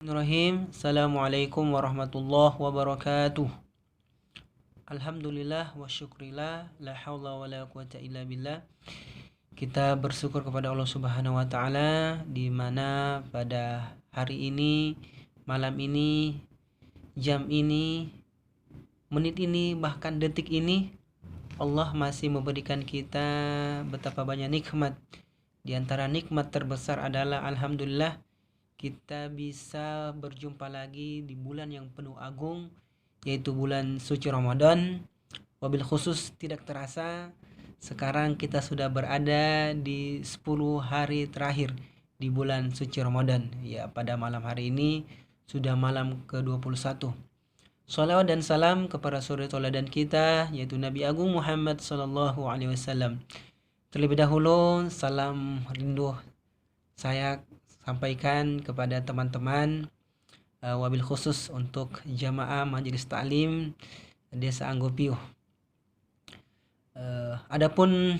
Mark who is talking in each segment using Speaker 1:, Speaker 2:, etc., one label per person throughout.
Speaker 1: Bismillahirrahmanirrahim. Assalamualaikum warahmatullahi wabarakatuh. Alhamdulillah wa syukrillah, la haula wa la quwata illa billah. Kita bersyukur kepada Allah Subhanahu wa taala di mana pada hari ini, malam ini, jam ini, menit ini, bahkan detik ini Allah masih memberikan kita betapa banyak nikmat. Di antara nikmat terbesar adalah alhamdulillah kita bisa berjumpa lagi di bulan yang penuh agung, yaitu bulan suci Ramadan. Wabil khusus tidak terasa sekarang kita sudah berada di 10 hari terakhir di bulan suci Ramadan. Ya, pada malam hari ini sudah malam ke-21. Salawat dan salam kepada suri tauladan kita, yaitu Nabi Agung Muhammad sallallahu alaihi wasallam. Terlebih dahulu salam rindu saya sampaikan kepada teman-teman, wabil khusus untuk jamaah Majelis Taklim Desa Anggopiuh. Adapun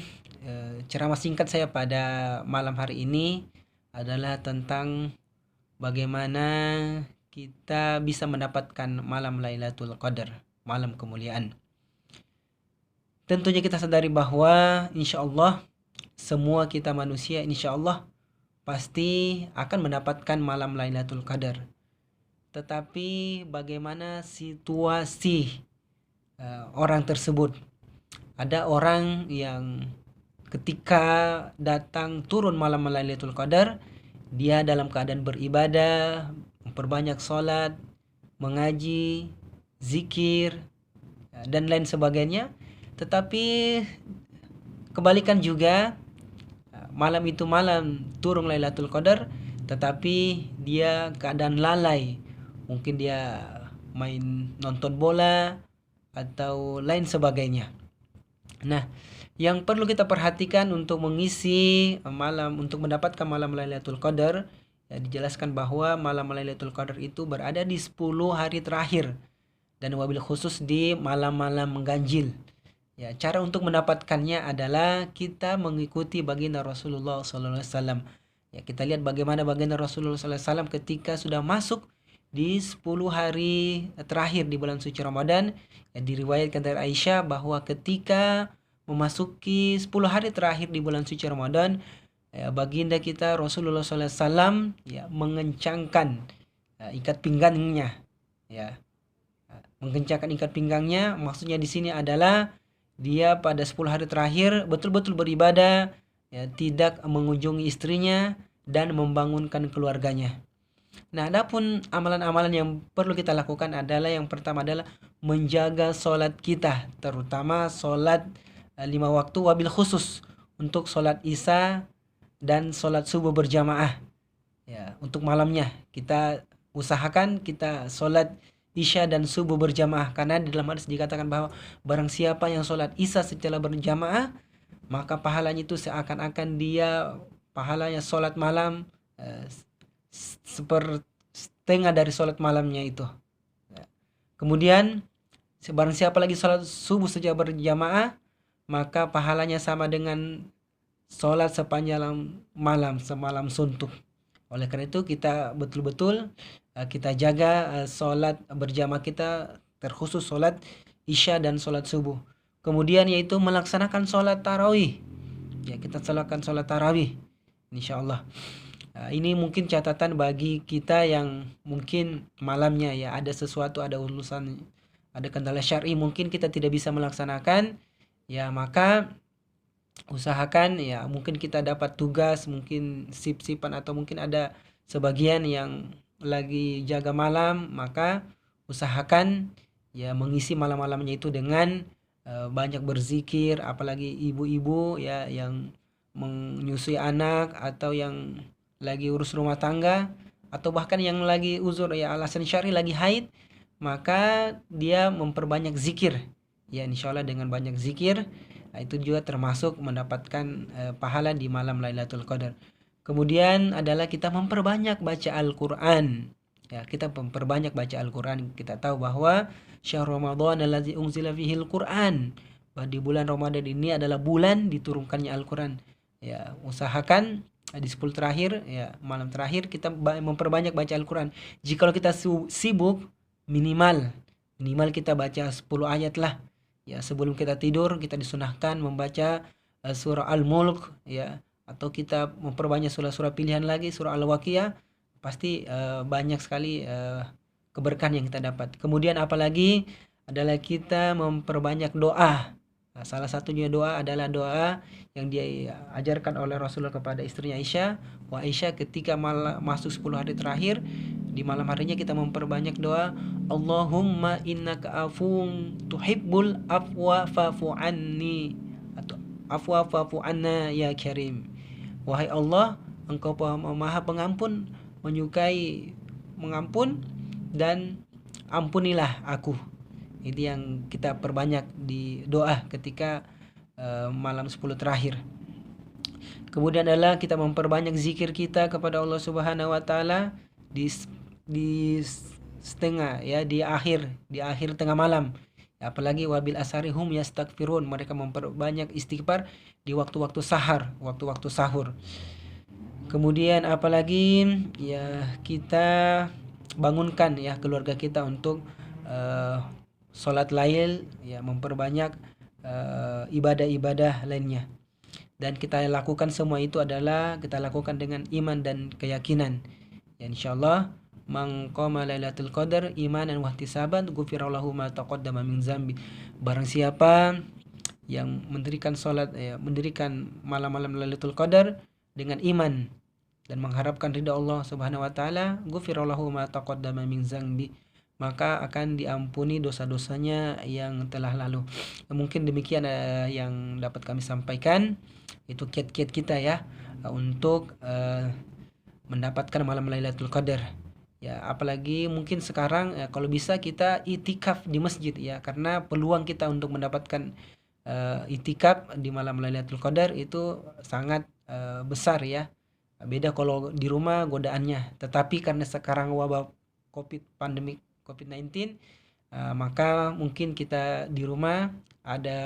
Speaker 1: ceramah singkat saya pada malam hari ini adalah tentang bagaimana kita bisa mendapatkan malam Lailatul Qadar, malam kemuliaan. Tentunya kita sadari bahwa insya Allah semua kita manusia insya Allah pasti akan mendapatkan malam Lailatul Qadar. Tetapi bagaimana situasi orang tersebut? Ada orang yang ketika datang turun malam Lailatul Qadar, dia dalam keadaan beribadah, memperbanyak sholat, mengaji, zikir, dan lain sebagainya. Tetapi kebalikan juga, malam itu malam turun Lailatul Qadar, tetapi dia keadaan lalai. Mungkin dia main nonton bola atau lain sebagainya. Nah, yang perlu kita perhatikan untuk mengisi malam, untuk mendapatkan malam Lailatul Qadar, ya, dijelaskan bahwa malam Lailatul Qadar itu berada di 10 hari terakhir dan wabil khusus di malam-malam mengganjil. Ya, cara untuk mendapatkannya adalah kita mengikuti baginda Rasulullah SAW. Ya, kita lihat bagaimana baginda Rasulullah SAW ketika sudah masuk di 10 hari terakhir di bulan suci Ramadan. Ya, diriwayatkan dari Aisyah bahwa ketika memasuki 10 hari terakhir di bulan suci Ramadan, ya, baginda kita Rasulullah SAW ya, mengencangkan ikat pinggangnya. Ya, mengencangkan ikat pinggangnya, maksudnya di sini adalah dia pada 10 hari terakhir betul-betul beribadah, ya, tidak mengunjungi istrinya dan membangunkan keluarganya. Nah, adapun amalan-amalan yang perlu kita lakukan adalah yang pertama adalah menjaga sholat kita, terutama sholat 5 waktu wabil khusus untuk sholat isya dan sholat subuh berjamaah. Ya, untuk malamnya kita usahakan kita sholat isya dan subuh berjamaah, karena di dalam hadis dikatakan bahwa barang siapa yang sholat isya secara berjamaah, maka pahalanya itu seakan-akan dia pahalanya sholat malam setengah dari sholat malamnya itu. Kemudian barang siapa lagi sholat subuh secara berjamaah, maka pahalanya sama dengan sholat sepanjang malam, semalam suntuk. Oleh karena itu kita betul-betul kita jaga sholat berjamaah kita, terkhusus sholat isya dan sholat subuh. Kemudian yaitu melaksanakan sholat tarawih. Ya, kita laksanakan sholat tarawih, insya Allah. Ini mungkin catatan bagi kita yang mungkin malamnya ya ada sesuatu, ada urusan, ada kendala syar'i, mungkin kita tidak bisa melaksanakan. Ya, maka usahakan ya, mungkin kita dapat tugas, mungkin sip-sipan, atau mungkin ada sebagian yang lagi jaga malam, maka usahakan ya mengisi malam-malamnya itu dengan banyak berzikir, apalagi ibu-ibu ya yang menyusui anak, atau yang lagi urus rumah tangga, atau bahkan yang lagi uzur ya alasan syar'i, lagi haid, maka dia memperbanyak zikir. Ya, insyaallah dengan banyak zikir itu juga termasuk mendapatkan pahala di malam Lailatul Qadar. Kemudian adalah kita memperbanyak baca Al-Quran. Ya, kita memperbanyak baca Al-Quran. Kita tahu bahwa syahr Ramadan allazi unzila fihil Quran, bahwa di bulan Ramadan ini adalah bulan diturunkannya Al-Quran. Ya, usahakan di 10 terakhir ya, malam terakhir kita memperbanyak baca Al-Quran. Jikalau kita sibuk, minimal kita baca 10 ayat lah. Ya, sebelum kita tidur kita disunahkan membaca surah Al-Mulk ya, atau kita memperbanyak surah-surah pilihan lagi, surah Al-Waqiah. Pasti banyak sekali keberkahan yang kita dapat. Kemudian apalagi adalah kita memperbanyak doa. Nah, salah satunya doa adalah doa yang diajarkan oleh Rasulullah kepada istrinya Aisyah. Aisyah ketika masuk 10 hari terakhir, di malam harinya kita memperbanyak doa, Allahumma innaka afun tuhibbul afwa fa'fu anni, atau afwa fa'fu anna ya karim. Wahai Allah, engkau maha pengampun, menyukai mengampun, dan ampunilah aku. Ini yang kita perbanyak di doa ketika malam 10 terakhir. Kemudian adalah kita memperbanyak zikir kita kepada Allah Subhanahu wa taala di setengah ya, di akhir tengah malam. Apalagi wabil asharihum yastaghfirun, mereka memperbanyak istighfar di waktu-waktu sahur. Kemudian apalagi ya, kita bangunkan ya keluarga kita untuk sholat lail ya, memperbanyak ibadah-ibadah lainnya. Dan kita lakukan semua itu adalah kita lakukan dengan iman dan keyakinan. Ya, insyaallah man qama lailatul qadar imanan wa ihtisaban ghufira lahu ma taqaddama min dzambi. Barang siapa yang mendirikan salat mendirikan malam-malam Lailatul Qadar dengan iman dan mengharapkan ridha Allah Subhanahu wa taala, ghufira lahu ma taqaddama min dzambi, maka akan diampuni dosa-dosanya yang telah lalu. Mungkin demikian yang dapat kami sampaikan. Itu kiat-kiat kita ya untuk mendapatkan malam Lailatul Qadar. Ya, apalagi mungkin sekarang kalau bisa kita itikaf di masjid ya, karena peluang kita untuk mendapatkan itikaf di malam Lailatul Qadar itu sangat besar ya. Beda kalau di rumah godaannya. Tetapi karena sekarang wabah pandemi COVID-19, maka mungkin kita di rumah ada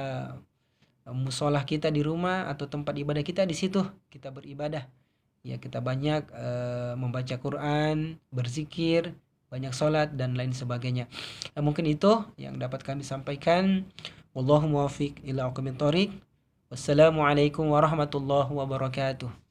Speaker 1: musolah kita di rumah atau tempat ibadah kita, di situ kita beribadah. Ya, kita banyak membaca Quran, berzikir, banyak sholat dan lain sebagainya. Mungkin itu yang dapat kami sampaikan. Wallahu muwaffiq ila aqwamit thoriq. Wassalamualaikum warahmatullahi wabarakatuh.